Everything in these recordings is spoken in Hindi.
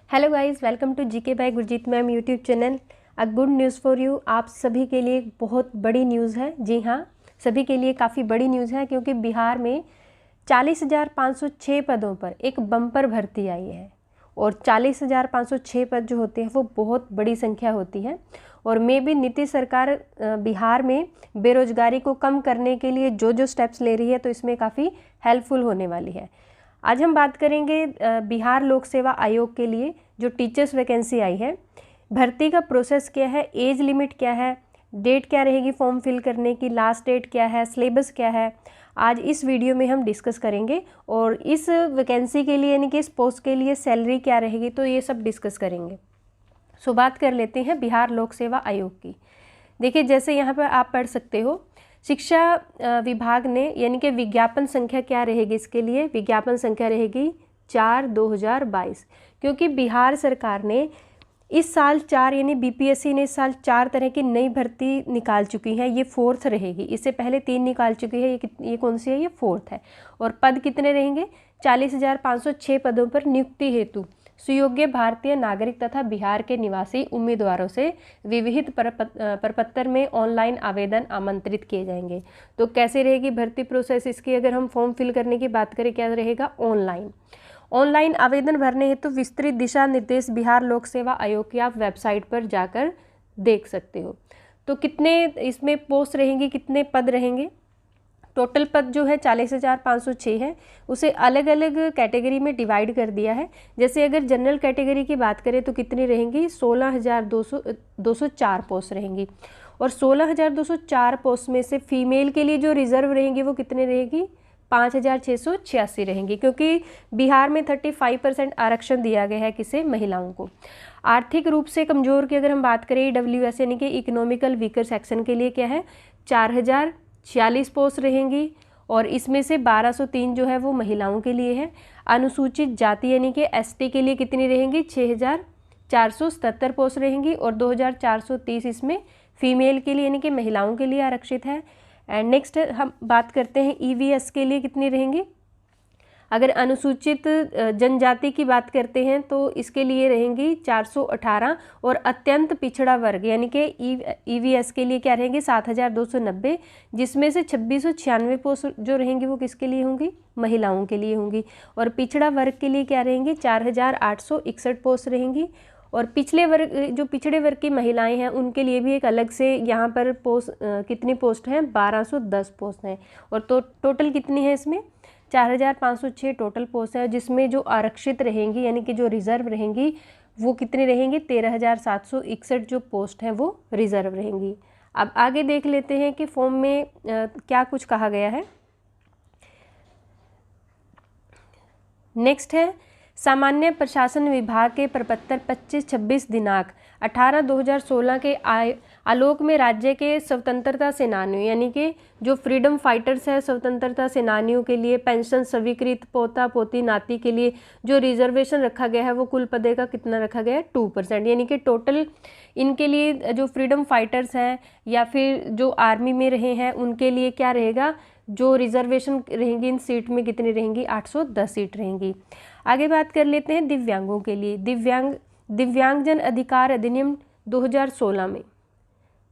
Hello guys, welcome to GK by Gurjeet ma'am YouTube channel. A good news for you. आप सभी के लिए एक बहुत बड़ी न्यूज़ है। जी हाँ, सभी के लिए काफ़ी बड़ी न्यूज़ है क्योंकि बिहार में 40,506 पदों पर एक बम्पर भर्ती आई है। और 40,506 पद जो होते हैं वो बहुत बड़ी संख्या होती है। और मे भी नीतीश सरकार बिहार में बेरोजगारी को कम करने के लिए जो जो स्टेप्स ले रही है तो इसमें काफ़ी हेल्पफुल होने वाली है। आज हम बात करेंगे बिहार लोक सेवा आयोग के लिए जो टीचर्स वैकेंसी आई है, भर्ती का प्रोसेस क्या है, एज लिमिट क्या है, डेट क्या रहेगी फॉर्म फिल करने की, लास्ट डेट क्या है, सिलेबस क्या है, आज इस वीडियो में हम डिस्कस करेंगे। और इस वैकेंसी के लिए यानी कि इस पोस्ट के लिए सैलरी क्या रहेगी तो ये सब डिस्कस करेंगे। सो बात कर लेते हैं बिहार लोक सेवा आयोग की। देखिए, जैसे यहाँ पर आप पढ़ सकते हो, शिक्षा विभाग ने यानी कि विज्ञापन संख्या क्या रहेगी इसके लिए, विज्ञापन संख्या रहेगी 4/2022। क्योंकि बिहार सरकार ने इस साल 4 यानी बीपीएससी ने इस साल 4 तरह की नई भर्ती निकाल चुकी है। ये 4th रहेगी। इससे पहले 3 निकाल चुकी है। ये कौन सी है? ये 4th है। और पद कितने रहेंगे? 40,506 पदों पर नियुक्ति हेतु सुयोग्य भारतीय नागरिक तथा बिहार के निवासी उम्मीदवारों से विविध प्रपत्र में ऑनलाइन आवेदन आमंत्रित किए जाएंगे। तो कैसे रहेगी भर्ती प्रोसेस इसकी? अगर हम फॉर्म फिल करने की बात करें, क्या रहेगा? ऑनलाइन आवेदन भरने हेतु विस्तृत दिशा निर्देश बिहार लोक सेवा आयोग की आप वेबसाइट पर जाकर देख सकते हो। तो कितने इसमें पोस्ट रहेंगी, कितने पद रहेंगे? टोटल पद जो है 40,506 है। उसे अलग अलग कैटेगरी में डिवाइड कर दिया है। जैसे अगर जनरल कैटेगरी की बात करें तो कितनी रहेंगी? 16,204 पोस्ट रहेंगी। और 16,204 पोस्ट में से फीमेल के लिए जो रिजर्व रहेंगी वो कितने रहेगी? 5,686 रहेंगी। क्योंकि बिहार में 35% आरक्षण दिया गया है किसे? महिलाओं को। आर्थिक रूप से कमज़ोर की अगर हम बात करें EWS यानी कि इकोनॉमिकल वीकर सेक्शन के लिए क्या है? 4,046 पोस्ट रहेंगी। और इसमें से 1,203 जो है वो महिलाओं के लिए है। अनुसूचित जाति यानी कि ST के लिए कितनी रहेंगी? 6,477 पोस्ट रहेंगी। और 2,430 इसमें फीमेल के लिए यानी कि महिलाओं के लिए आरक्षित है। एंड नेक्स्ट हम बात करते हैं EVS के लिए कितनी रहेंगी। अगर अनुसूचित जनजाति की बात करते हैं तो इसके लिए रहेंगी 418। और अत्यंत पिछड़ा वर्ग यानी कि EVS के लिए क्या रहेंगे? 7,290, जिसमें से 2,696 पोस्ट जो रहेंगी वो किसके लिए होंगी? महिलाओं के लिए होंगी। और पिछड़ा वर्ग के लिए क्या रहेंगी? 4,861 पोस्ट रहेंगी। और पिछड़े वर्ग की महिलाएं हैं उनके लिए भी एक अलग से यहाँ पर पोस्ट कितनी पोस्ट हैं? 1,210 पोस्ट हैं। और तो टोटल कितनी है इसमें? 4,506 टोटल पोस्ट है, जिसमें जो आरक्षित रहेंगी यानी कि जो रिजर्व रहेंगी वो कितनी रहेंगी? 13,761 जो पोस्ट हैं वो रिजर्व रहेंगी। अब आगे देख लेते हैं कि फॉर्म में क्या कुछ कहा गया है। नेक्स्ट है सामान्य प्रशासन विभाग के प्रपत्र 25-26 दिनांक 18/2016 के आलोक में राज्य के स्वतंत्रता सेनानियों यानी कि जो फ्रीडम फाइटर्स है, स्वतंत्रता सेनानियों के लिए पेंशन स्वीकृत पोता पोती नाती के लिए जो रिजर्वेशन रखा गया है वो कुल पदे का कितना रखा गया है? 2%। यानी कि टोटल इनके लिए जो फ्रीडम फाइटर्स हैं या फिर जो आर्मी में रहे हैं उनके लिए क्या रहेगा? जो रिजर्वेशन रहेंगी इन सीट में कितनी रहेंगी? 810 सीट रहेंगी। आगे बात कर लेते हैं दिव्यांगों के लिए। दिव्यांगजन अधिकार अधिनियम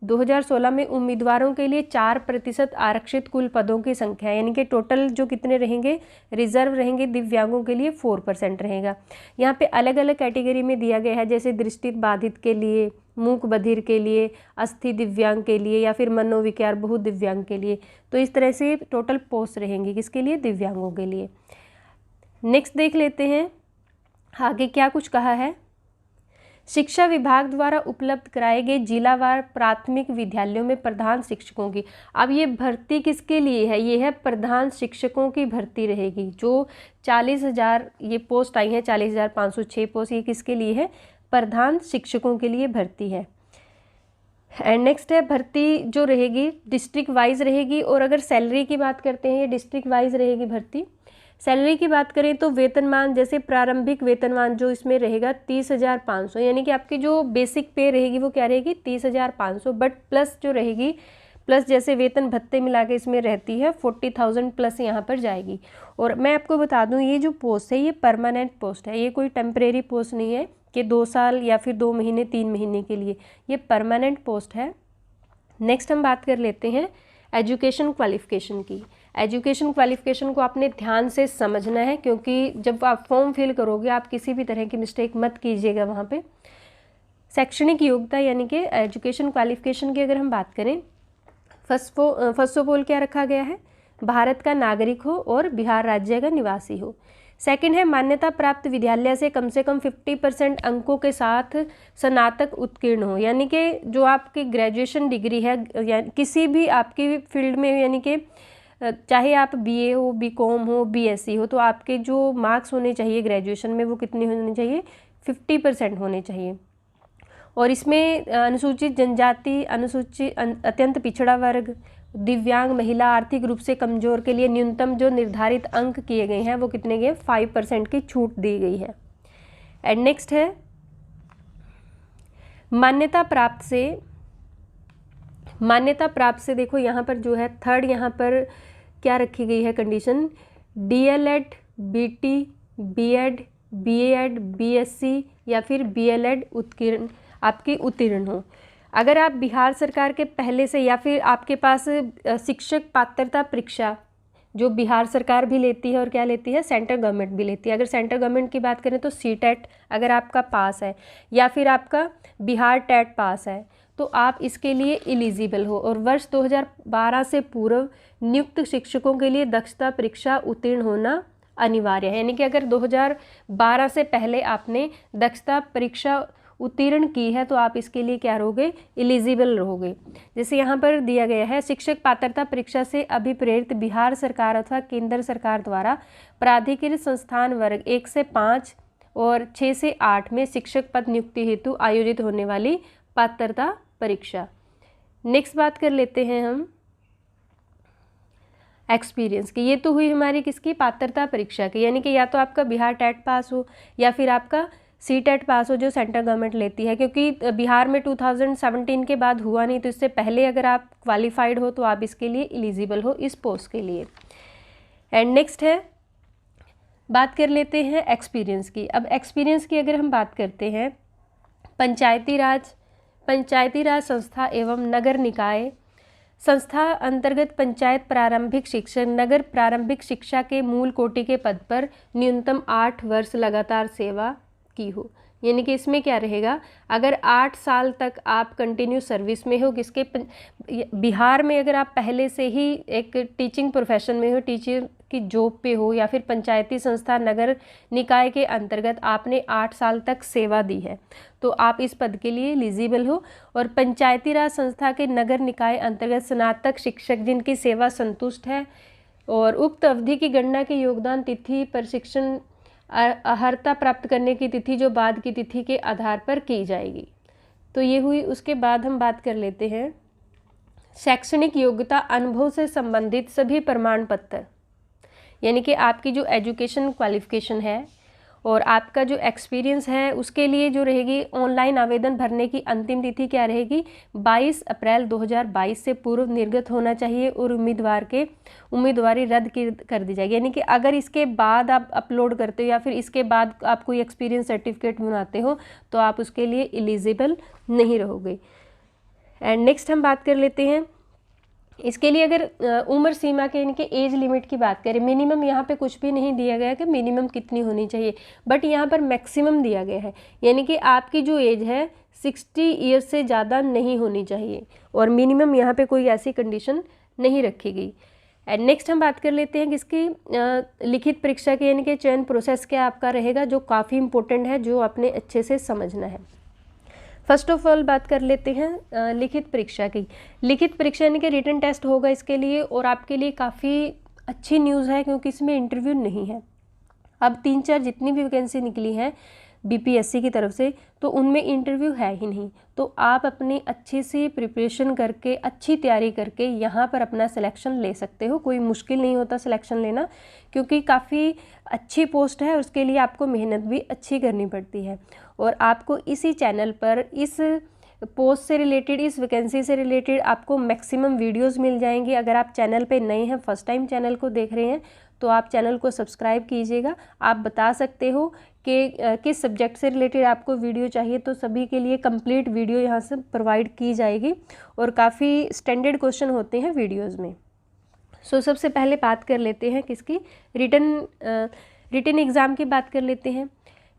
2016 में उम्मीदवारों के लिए 4% आरक्षित कुल पदों की संख्या यानी कि टोटल जो कितने रहेंगे? रिजर्व रहेंगे दिव्यांगों के लिए 4% रहेगा। यहाँ पे अलग अलग कैटेगरी में दिया गया है, जैसे दृष्टि बाधित के लिए, मूक बधिर के लिए, अस्थि दिव्यांग के लिए या फिर मनोविकार बहु दिव्यांग के लिए। तो इस तरह से टोटल पोस्ट रहेंगी किसके लिए? दिव्यांगों के लिए। नेक्स्ट देख लेते हैं आगे क्या कुछ कहा है। शिक्षा विभाग द्वारा उपलब्ध कराए गए जिलावार प्राथमिक विद्यालयों में प्रधान शिक्षकों की, अब ये भर्ती किसके लिए है? ये है प्रधान शिक्षकों की भर्ती रहेगी। जो 40,000 ये पोस्ट आई हैं, 40,506 पोस्ट, ये किसके लिए है? प्रधान शिक्षकों के लिए भर्ती है। एंड नेक्स्ट है भर्ती जो रहेगी डिस्ट्रिक्ट वाइज रहेगी। और अगर सैलरी की बात करते हैं, ये डिस्ट्रिक्ट वाइज रहेगी भर्ती। सैलरी की बात करें तो वेतनमान, जैसे प्रारंभिक वेतनमान जो इसमें रहेगा 30,500 यानी कि आपकी जो बेसिक पे रहेगी वो क्या रहेगी? 30,500। बट प्लस जो रहेगी, प्लस जैसे वेतन भत्ते मिला के इसमें रहती है 40,000 प्लस यहाँ पर जाएगी। और मैं आपको बता दूँ ये जो पोस्ट है ये परमानेंट पोस्ट है, ये कोई टेम्परेरी पोस्ट नहीं है कि 2 साल या फिर 2 महीने 3 महीने के लिए, ये परमानेंट पोस्ट है। नेक्स्ट हम बात कर लेते हैं एजुकेशन क्वालिफ़िकेशन की। एजुकेशन क्वालिफ़िकेशन को आपने ध्यान से समझना है, क्योंकि जब आप फॉर्म फिल करोगे आप किसी भी तरह की मिस्टेक मत कीजिएगा वहाँ पे। शैक्षणिक योग्यता यानी कि एजुकेशन क्वालिफ़िकेशन की अगर हम बात करें, फर्स्ट ऑफ ऑल क्या रखा गया है, भारत का नागरिक हो और बिहार राज्य का निवासी हो। सेकंड है मान्यता प्राप्त विद्यालय से कम 50% अंकों के साथ स्नातक उत्तीर्ण हो, यानी कि जो आपकी ग्रेजुएशन डिग्री है या किसी भी आपकी फील्ड में, यानी कि चाहे आप बीए हो, बीकॉम हो, बीएससी हो, तो आपके जो मार्क्स होने चाहिए ग्रेजुएशन में वो कितने होने चाहिए, 50% होने चाहिए। और इसमें अनुसूचित जनजाति, अनुसूचित अत्यंत पिछड़ा वर्ग, दिव्यांग, महिला, आर्थिक रूप से कमजोर के लिए न्यूनतम जो निर्धारित अंक किए गए हैं वो कितने गए, 5% की छूट दी गई है। एंड नेक्स्ट है मान्यता प्राप्त से देखो यहाँ पर जो है थर्ड, यहाँ पर क्या रखी गई है condition, DElEd, BT, BEd, BEd, BSc या फिर बीएलएड उत्तीर्ण हो। अगर आप बिहार सरकार के पहले से या फिर आपके पास शिक्षक पात्रता परीक्षा जो बिहार सरकार भी लेती है और क्या लेती है, सेंट्रल गवर्नमेंट भी लेती है। अगर सेंट्रल गवर्नमेंट की बात करें तो सीटेट अगर आपका पास है या फिर आपका बिहार टेट पास है तो आप इसके लिए एलिजिबल हो। और वर्ष 2012 से पूर्व नियुक्त शिक्षकों के लिए दक्षता परीक्षा उत्तीर्ण होना अनिवार्य है, यानी कि अगर 2012 से पहले आपने दक्षता परीक्षा उत्तीर्ण की है तो आप इसके लिए क्या रहोगे, एलिजिबल रहोगे। जैसे यहाँ पर दिया गया है, शिक्षक पात्रता परीक्षा से अभिप्रेरित बिहार सरकार अथवा केंद्र सरकार द्वारा प्राधिकृत संस्थान वर्ग 1 से 5 और 6 से 8 में शिक्षक पद नियुक्ति हेतु आयोजित होने वाली पात्रता परीक्षा। नेक्स्ट बात कर लेते हैं हम एक्सपीरियंस की। ये तो हुई हमारी किसकी, पात्रता परीक्षा की, यानी कि या तो आपका बिहार टेट पास हो या फिर आपका सीटेट पास हो जो सेंट्रल गवर्नमेंट लेती है, क्योंकि बिहार में 2017 के बाद हुआ नहीं, तो इससे पहले अगर आप क्वालिफाइड हो तो आप इसके लिए एलिजिबल हो इस पोस्ट के लिए। एंड नेक्स्ट है बात कर लेते हैं एक्सपीरियंस की। अब एक्सपीरियंस की अगर हम बात करते हैं, पंचायती राज संस्था एवं नगर निकाय संस्था अंतर्गत पंचायत प्रारंभिक शिक्षक नगर प्रारंभिक शिक्षा के मूल कोटि के पद पर न्यूनतम 8 वर्ष लगातार सेवा की हो, यानी कि इसमें क्या रहेगा, अगर 8 साल तक आप कंटिन्यू सर्विस में हो, किसके बिहार में अगर आप पहले से ही एक टीचिंग प्रोफेशन में हो, टीचर की जॉब पे हो या फिर पंचायती संस्था नगर निकाय के अंतर्गत आपने 8 साल तक सेवा दी है तो आप इस पद के लिए एलिजिबल हो। और पंचायती राज संस्था के नगर निकाय अंतर्गत स्नातक शिक्षक जिनकी सेवा संतुष्ट है और उक्त अवधि की गणना के योगदान तिथि प्रशिक्षण अर्हता प्राप्त करने की तिथि जो बाद की तिथि के आधार पर की जाएगी। तो ये हुई। उसके बाद हम बात कर लेते हैं शैक्षणिक योग्यता अनुभव से संबंधित सभी प्रमाण पत्र, यानी कि आपकी जो एजुकेशन क्वालिफिकेशन है और आपका जो एक्सपीरियंस है उसके लिए जो रहेगी ऑनलाइन आवेदन भरने की अंतिम तिथि क्या रहेगी, 22 अप्रैल 2022 से पूर्व निर्गत होना चाहिए और उम्मीदवारी रद्द कर दी जाएगी। यानी कि अगर इसके बाद आप अपलोड करते हो या फिर इसके बाद आप कोई एक्सपीरियंस सर्टिफिकेट बनाते हो तो आप उसके लिए एलिजिबल नहीं रहोगे। एंड नेक्स्ट हम बात कर लेते हैं इसके लिए अगर उम्र सीमा के इनके एज लिमिट की बात करें, मिनिमम यहाँ पे कुछ भी नहीं दिया गया कि मिनिमम कितनी होनी चाहिए, बट यहाँ पर मैक्सिमम दिया गया है, यानी कि आपकी जो एज है 60 ईयर्स से ज़्यादा नहीं होनी चाहिए और मिनिमम यहाँ पे कोई ऐसी कंडीशन नहीं रखी गई। एंड नेक्स्ट हम बात कर लेते हैं किसकी लिखित परीक्षा की, यानी कि चयन प्रोसेस क्या आपका रहेगा जो काफ़ी इंपॉर्टेंट है, जो आपने अच्छे से समझना है। फर्स्ट ऑफ ऑल बात कर लेते हैं लिखित परीक्षा की। लिखित परीक्षा यानी कि रिटन टेस्ट होगा इसके लिए और आपके लिए काफ़ी अच्छी न्यूज़ है क्योंकि इसमें इंटरव्यू नहीं है। अब 3-4 जितनी भी वैकेंसी निकली हैं बीपीएससी की तरफ से तो उनमें इंटरव्यू है ही नहीं, तो आप अपनी अच्छी सी प्रिपरेशन करके अच्छी तैयारी करके यहाँ पर अपना सिलेक्शन ले सकते हो। कोई मुश्किल नहीं होता सिलेक्शन लेना क्योंकि काफ़ी अच्छी पोस्ट है, उसके लिए आपको मेहनत भी अच्छी करनी पड़ती है और आपको इसी चैनल पर इस पोस्ट से रिलेटेड, इस वैकेंसी से रिलेटेड आपको मैक्सिमम वीडियोस मिल जाएंगी। अगर आप चैनल पे नए हैं, फर्स्ट टाइम चैनल को देख रहे हैं तो आप चैनल को सब्सक्राइब कीजिएगा। आप बता सकते हो कि किस सब्जेक्ट से रिलेटेड आपको वीडियो चाहिए, तो सभी के लिए कंप्लीट वीडियो यहाँ से प्रोवाइड की जाएगी और काफ़ी स्टैंडर्ड क्वेश्चन होते हैं वीडियोज़ में। सो सबसे पहले बात कर लेते हैं किसकी, रिटन एग्ज़ाम की बात कर लेते हैं।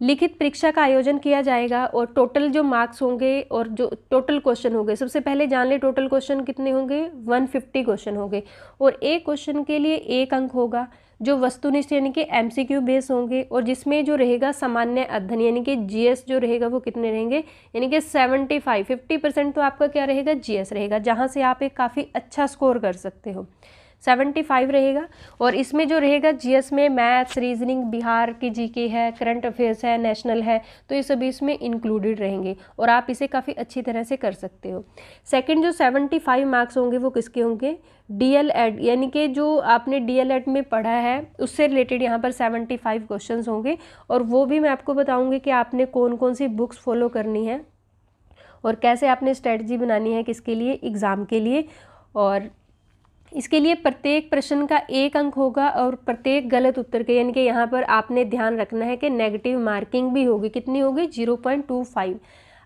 लिखित परीक्षा का आयोजन किया जाएगा और टोटल जो मार्क्स होंगे और जो टोटल क्वेश्चन होंगे, सबसे पहले जान ले टोटल क्वेश्चन कितने होंगे, 150 क्वेश्चन होंगे और एक क्वेश्चन के लिए 1 अंक होगा, जो वस्तुनिष्ठ यानी कि MCQ बेस होंगे और जिसमें जो रहेगा सामान्य अध्ययन यानी कि GS जो रहेगा वो कितने रहेंगे, यानी कि 50% तो आपका क्या रहेगा, GS रहेगा, जहाँ से आप एक काफ़ी अच्छा स्कोर कर सकते हो, 75 रहेगा। और इसमें जो रहेगा GS में मैथ्स, रीजनिंग, बिहार की GK है, करंट अफेयर्स है, नेशनल है, तो ये सभी इसमें इंक्लूडेड रहेंगे और आप इसे काफ़ी अच्छी तरह से कर सकते हो। सेकंड जो 75 मार्क्स होंगे वो किसके होंगे, DL-ED यानी कि जो आपने DL-ED में पढ़ा है उससे रिलेटेड यहाँ पर 75 क्वेश्चंस होंगे और वो भी मैं आपको बताऊँगी कि आपने कौन कौन सी बुक्स फॉलो करनी है और कैसे आपने स्ट्रेटजी बनानी है किसके लिए, एग्ज़ाम के लिए। और इसके लिए प्रत्येक प्रश्न का 1 अंक होगा और प्रत्येक गलत उत्तर के, यानी कि यहाँ पर आपने ध्यान रखना है कि नेगेटिव मार्किंग भी होगी, कितनी होगी, 0.25।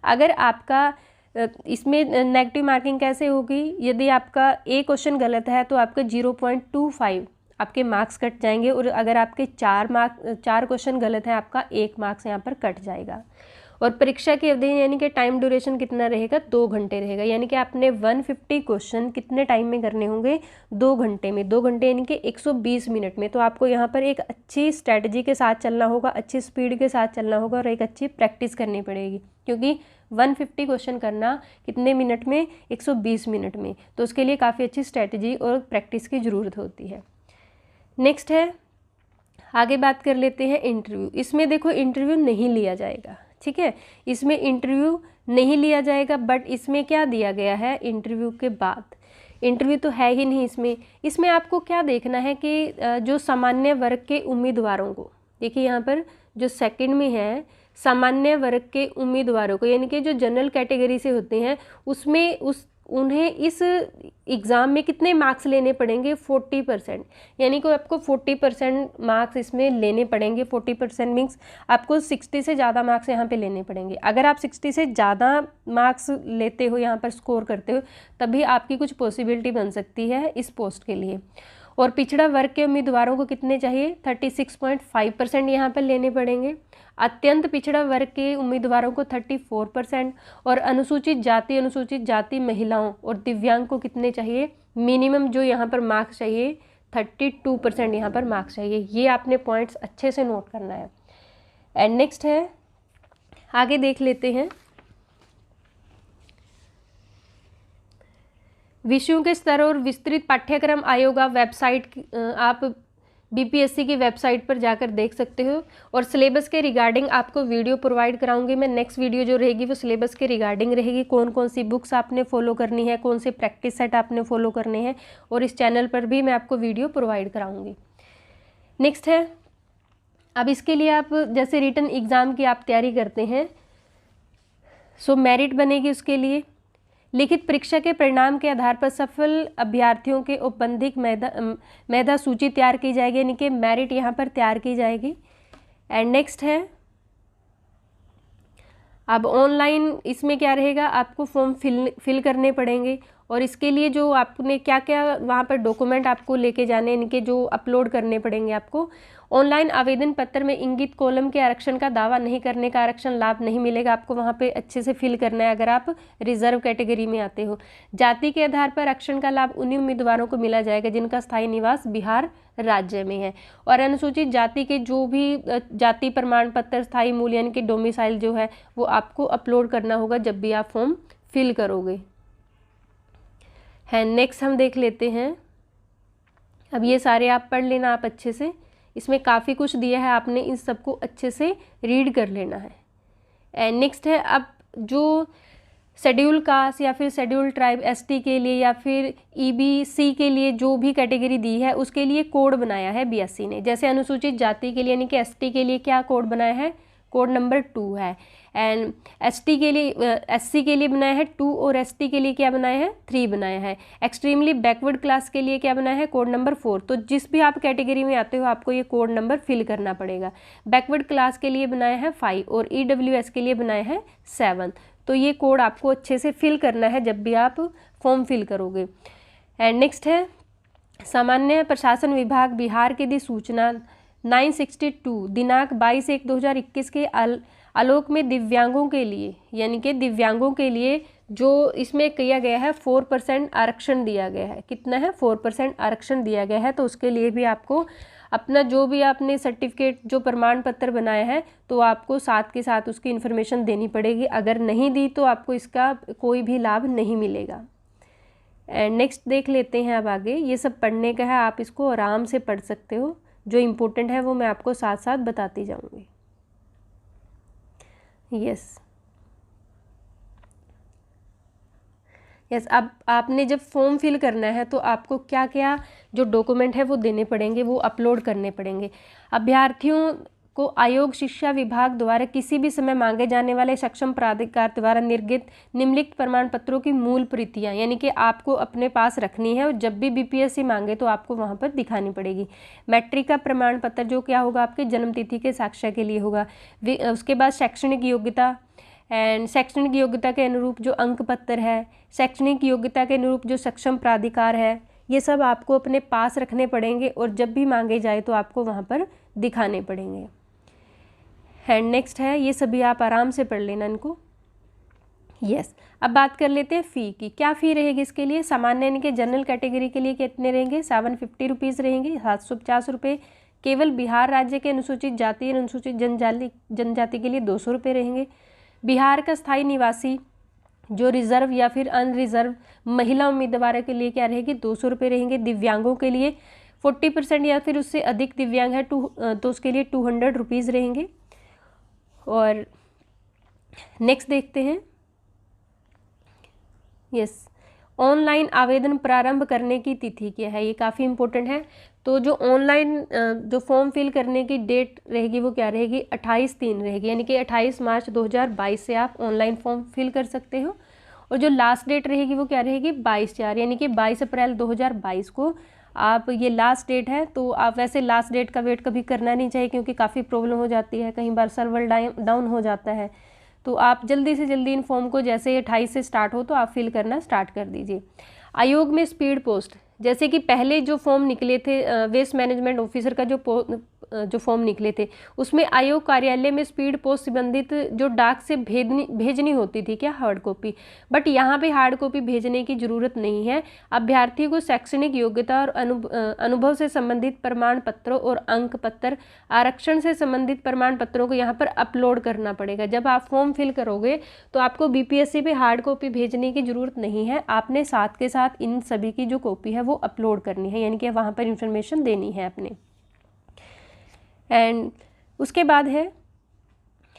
अगर आपका इसमें नेगेटिव मार्किंग कैसे होगी, यदि आपका एक क्वेश्चन गलत है तो आपका 0.25 आपके मार्क्स कट जाएंगे और अगर आपके 4 क्वेश्चन गलत है आपका 1 मार्क्स यहाँ पर कट जाएगा। और परीक्षा की अवधि यानी कि टाइम ड्यूरेशन कितना रहेगा, 2 घंटे रहेगा, यानी कि आपने 150 क्वेश्चन कितने टाइम में करने होंगे, 2 घंटे में, 2 घंटे यानी कि 120 मिनट में। तो आपको यहाँ पर एक अच्छी स्ट्रैटेजी के साथ चलना होगा, अच्छी स्पीड के साथ चलना होगा और एक अच्छी प्रैक्टिस करनी पड़ेगी, क्योंकि 150 क्वेश्चन करना कितने मिनट में, 120 मिनट में, तो उसके लिए काफ़ी अच्छी स्ट्रैटेजी और प्रैक्टिस की ज़रूरत होती है। नेक्स्ट है, आगे बात कर लेते हैं इंटरव्यू। इसमें देखो इंटरव्यू नहीं लिया जाएगा, ठीक है, इसमें इंटरव्यू नहीं लिया जाएगा, बट इसमें क्या दिया गया है, इंटरव्यू के बाद इंटरव्यू तो है ही नहीं इसमें आपको क्या देखना है कि जो सामान्य वर्ग के उम्मीदवारों को, देखिए यहाँ पर जो सेकंड में है, सामान्य वर्ग के उम्मीदवारों को यानी कि जो जनरल कैटेगरी से होते हैं उसमें उन्हें इस एग्ज़ाम में कितने मार्क्स लेने पड़ेंगे, 40%, यानी कि आपको 40% मार्क्स इसमें लेने पड़ेंगे। 40% मीन्स आपको 60 से ज़्यादा मार्क्स यहाँ पे लेने पड़ेंगे। अगर आप 60 से ज़्यादा मार्क्स लेते हो, यहाँ पर स्कोर करते हो, तभी आपकी कुछ पॉसिबिलिटी बन सकती है इस पोस्ट के लिए। और पिछड़ा वर्ग के उम्मीदवारों को कितने चाहिए, 36.5% यहाँ पर लेने पड़ेंगे। अत्यंत पिछड़ा वर्ग के उम्मीदवारों को 34% और अनुसूचित जाति महिलाओं और दिव्यांग को कितने चाहिए, मिनिमम जो यहाँ पर मार्क्स चाहिए 32% यहाँ पर मार्क्स चाहिए। ये आपने पॉइंट्स अच्छे से नोट करना है। एंड नेक्स्ट है, आगे देख लेते हैं विषयों के स्तर और विस्तृत पाठ्यक्रम आयोग वेबसाइट, आप BPSC की वेबसाइट पर जाकर देख सकते हो। और सिलेबस के रिगार्डिंग आपको वीडियो प्रोवाइड कराऊंगी मैं। नेक्स्ट वीडियो जो रहेगी वो सिलेबस के रिगार्डिंग रहेगी, कौन कौन सी बुक्स आपने फॉलो करनी है, कौन से प्रैक्टिस सेट आपने फॉलो करने हैं, और इस चैनल पर भी मैं आपको वीडियो प्रोवाइड कराऊंगी। नेक्स्ट है, अब इसके लिए आप जैसे रिटन एग्ज़ाम की आप तैयारी करते हैं, सो मेरिट बनेगी उसके लिए। लिखित परीक्षा के परिणाम के आधार पर सफल अभ्यर्थियों के औपबंधिक मेधा सूची तैयार की जाएगी, यानी कि मेरिट यहाँ पर तैयार की जाएगी। एंड नेक्स्ट है, अब ऑनलाइन इसमें क्या रहेगा, आपको फॉर्म फिल करने पड़ेंगे और इसके लिए जो आपने क्या क्या वहाँ पर डॉक्यूमेंट आपको लेके जाने, इनके जो अपलोड करने पड़ेंगे आपको। ऑनलाइन आवेदन पत्र में इंगित कॉलम के आरक्षण का दावा नहीं करने का आरक्षण लाभ नहीं मिलेगा, आपको वहाँ पे अच्छे से फिल करना है अगर आप रिजर्व कैटेगरी में आते हो। जाति के आधार पर आरक्षण का लाभ उन्हीं उम्मीदवारों को मिला जाएगा जिनका स्थायी निवास बिहार राज्य में है। और अनुसूचित जाति के जो भी जाति प्रमाण पत्र, स्थायी मूल्य यानी कि डोमिसाइल जो है वो आपको अपलोड करना होगा जब भी आप फॉर्म फिल करोगे। है नेक्स्ट हम देख लेते हैं, अब ये सारे आप पढ़ लेना आप अच्छे से, इसमें काफ़ी कुछ दिया है, आपने इन सबको अच्छे से रीड कर लेना है। एंड नेक्स्ट है, अब जो शेड्यूल कास्ट या फिर शेड्यूल ट्राइब ST के लिए या फिर EBC के लिए जो भी कैटेगरी दी है उसके लिए कोड बनाया है BSc ने। जैसे अनुसूचित जाति के लिए यानी कि ST के लिए क्या कोड बनाया है, कोड नंबर 2 है। एंड ST के लिए SC के लिए बनाया है 2 और ST के लिए क्या बनाया है 3 बनाया है। एक्सट्रीमली बैकवर्ड क्लास के लिए क्या बनाया है कोड नंबर 4। तो जिस भी आप कैटेगरी में आते हो आपको ये कोड नंबर फिल करना पड़ेगा। बैकवर्ड क्लास के लिए बनाया है 5 और EWS के लिए बनाया है 7। तो ये कोड आपको अच्छे से फिल करना है जब भी आप फॉर्म फिल करोगे। एंड नेक्स्ट है सामान्य प्रशासन विभाग बिहार की दी सूचना 962 दिनांक 22/1/2021 के आलोक में दिव्यांगों के लिए, यानी कि दिव्यांगों के लिए जो इसमें किया गया है 4% आरक्षण दिया गया है। कितना है 4% आरक्षण दिया गया है। तो उसके लिए भी आपको अपना जो भी आपने सर्टिफिकेट जो प्रमाण पत्र बनाया है तो आपको साथ के साथ उसकी इन्फॉर्मेशन देनी पड़ेगी। अगर नहीं दी तो आपको इसका कोई भी लाभ नहीं मिलेगा। एंड नेक्स्ट देख लेते हैं अब आगे। ये सब पढ़ने का है, आप इसको आराम से पढ़ सकते हो। जो इम्पोर्टेंट है वो मैं आपको साथ साथ बताती जाऊंगी। यस अब आपने जब फॉर्म फिल करना है तो आपको क्या क्या जो डॉक्यूमेंट है वो देने पड़ेंगे, वो अपलोड करने पड़ेंगे। अभ्यर्थियों को आयोग शिक्षा विभाग द्वारा किसी भी समय मांगे जाने वाले सक्षम प्राधिकार द्वारा निर्गत निम्नलिखित प्रमाण पत्रों की मूल प्रतियां, यानी कि आपको अपने पास रखनी है और जब भी BPSC मांगे तो आपको वहां पर दिखानी पड़ेगी। मैट्रिक का प्रमाण पत्र जो क्या होगा आपके जन्मतिथि के साक्ष्य के लिए होगा। उसके बाद शैक्षणिक योग्यता एंड शैक्षणिक योग्यता के अनुरूप जो अंक पत्र है, शैक्षणिक योग्यता के अनुरूप जो सक्षम प्राधिकार है, ये सब आपको अपने पास रखने पड़ेंगे और जब भी मांगे जाए तो आपको वहाँ पर दिखाने पड़ेंगे। एंड नेक्स्ट है ये सभी आप आराम से पढ़ लेना इनको। अब बात कर लेते हैं फ़ी की। क्या फ़ी रहेगी इसके लिए? सामान्य यानी कि जनरल कैटेगरी के लिए कितने रहेंगे? 750 रुपीज़ रहेंगे, 750 रुपये। केवल बिहार राज्य के अनुसूचित जाति और अनुसूचित जनजाति के लिए 200 रुपये रहेंगे। बिहार का स्थायी निवासी जो रिजर्व या फिर अनरिजर्व महिला उम्मीदवारों के लिए क्या रहेगी? 200 रुपये रहेंगे। दिव्यांगों के लिए 40% या फिर उससे अधिक दिव्यांग है तो उसके लिए 200 रुपीज़ रहेंगे। और नेक्स्ट देखते हैं। ऑनलाइन आवेदन प्रारंभ करने की तिथि क्या है? ये काफ़ी इम्पोर्टेंट है। तो जो ऑनलाइन जो फॉर्म फिल करने की डेट रहेगी वो क्या रहेगी? 28/3 रहेगी, यानी कि 28 मार्च 2022 से आप ऑनलाइन फॉर्म फिल कर सकते हो। और जो लास्ट डेट रहेगी वो क्या रहेगी? 22/4, यानी कि 22 अप्रैल 2022 को आप, ये लास्ट डेट है। तो आप वैसे लास्ट डेट का वेट कभी करना नहीं चाहिए क्योंकि काफ़ी प्रॉब्लम हो जाती है, कई बार सर्वर डाउन हो जाता है। तो आप जल्दी से जल्दी इन फॉर्म को जैसे 28 से स्टार्ट हो तो आप फिल करना स्टार्ट कर दीजिए। आयोग में स्पीड पोस्ट, जैसे कि पहले जो फॉर्म निकले थे वेस्ट मैनेजमेंट ऑफिसर का जो फॉर्म निकले थे उसमें आयोग कार्यालय में स्पीड पोस्ट संबंधित जो डाक से भेजनी होती थी क्या? Hard copy. बट यहाँ पे हार्ड कॉपी भेजने की ज़रूरत नहीं है। अभ्यर्थी को शैक्षणिक योग्यता और अनुभव से संबंधित प्रमाण पत्रों और अंक पत्र, आरक्षण से संबंधित प्रमाण पत्रों को यहाँ पर अपलोड करना पड़ेगा। जब आप फॉर्म फिल करोगे तो आपको BPSC पे हार्ड कॉपी भेजने की ज़रूरत नहीं है। आपने साथ के साथ इन सभी की जो कॉपी है वो अपलोड करनी है, यानी कि वहाँ पर इंफॉर्मेशन देनी है अपने। एंड उसके बाद है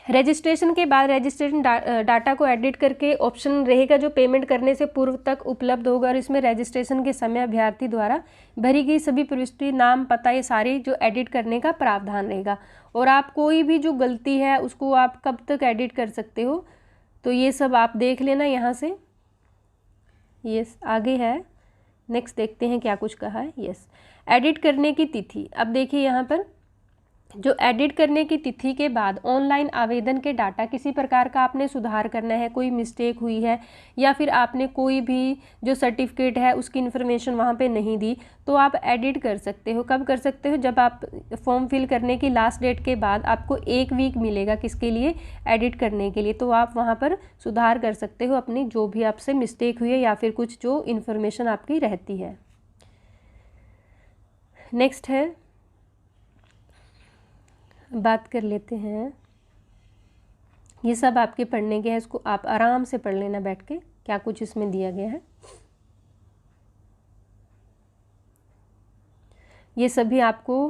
रजिस्ट्रेशन के बाद रजिस्ट्रेशन डाटा को एडिट करके ऑप्शन रहेगा जो पेमेंट करने से पूर्व तक उपलब्ध होगा। और इसमें रजिस्ट्रेशन के समय अभ्यर्थी द्वारा भरी गई सभी प्रविष्टि, नाम, पता, ये सारी जो एडिट करने का प्रावधान रहेगा। और आप कोई भी जो गलती है उसको आप कब तक एडिट कर सकते हो तो ये सब आप देख लेना यहाँ से। आगे है, नेक्स्ट देखते हैं क्या कुछ कहा है। एडिट करने की तिथि। अब देखिए यहाँ पर जो एडिट करने की तिथि के बाद ऑनलाइन आवेदन के डाटा किसी प्रकार का आपने सुधार करना है, कोई मिस्टेक हुई है या फिर आपने कोई भी जो सर्टिफिकेट है उसकी इन्फॉर्मेशन वहाँ पे नहीं दी तो आप एडिट कर सकते हो। कब कर सकते हो? जब आप फॉर्म फिल करने की लास्ट डेट के बाद आपको 1 वीक मिलेगा किसके लिए? एडिट करने के लिए। तो आप वहाँ पर सुधार कर सकते हो अपनी जो भी आपसे मिस्टेक हुई है या फिर कुछ जो इन्फॉर्मेशन आपकी रहती है। नेक्स्ट है, बात कर लेते हैं। ये सब आपके पढ़ने के हैं, इसको आप आराम से पढ़ लेना बैठ के, क्या कुछ इसमें दिया गया है। ये सभी आपको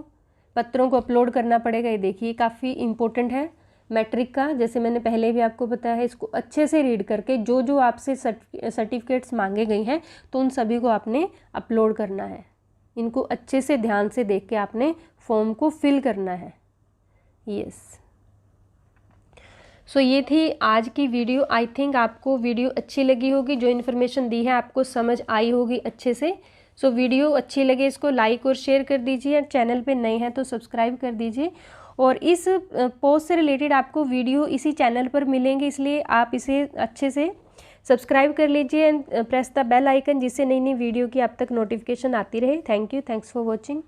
पत्रों को अपलोड करना पड़ेगा। ये देखिए काफ़ी इम्पोर्टेंट है मैट्रिक का, जैसे मैंने पहले भी आपको बताया है। इसको अच्छे से रीड करके जो जो आपसे सर्टिफिकेट्स मांगे गए हैं तो उन सभी को आपने अपलोड करना है। इनको अच्छे से ध्यान से देख के आपने फॉर्म को फिल करना है। सो ये थी आज की वीडियो। आई थिंक आपको वीडियो अच्छी लगी होगी, जो इन्फॉर्मेशन दी है आपको समझ आई होगी अच्छे से। सो वीडियो अच्छी लगे इसको लाइक और शेयर कर दीजिए, और चैनल पे नए हैं तो सब्सक्राइब कर दीजिए। और इस पोस्ट से रिलेटेड आपको वीडियो इसी चैनल पर मिलेंगे, इसलिए आप इसे अच्छे से सब्सक्राइब कर लीजिए and press the bell icon, जिससे नई नई वीडियो की आप तक नोटिफिकेशन आती रहे। Thank you, thanks for watching.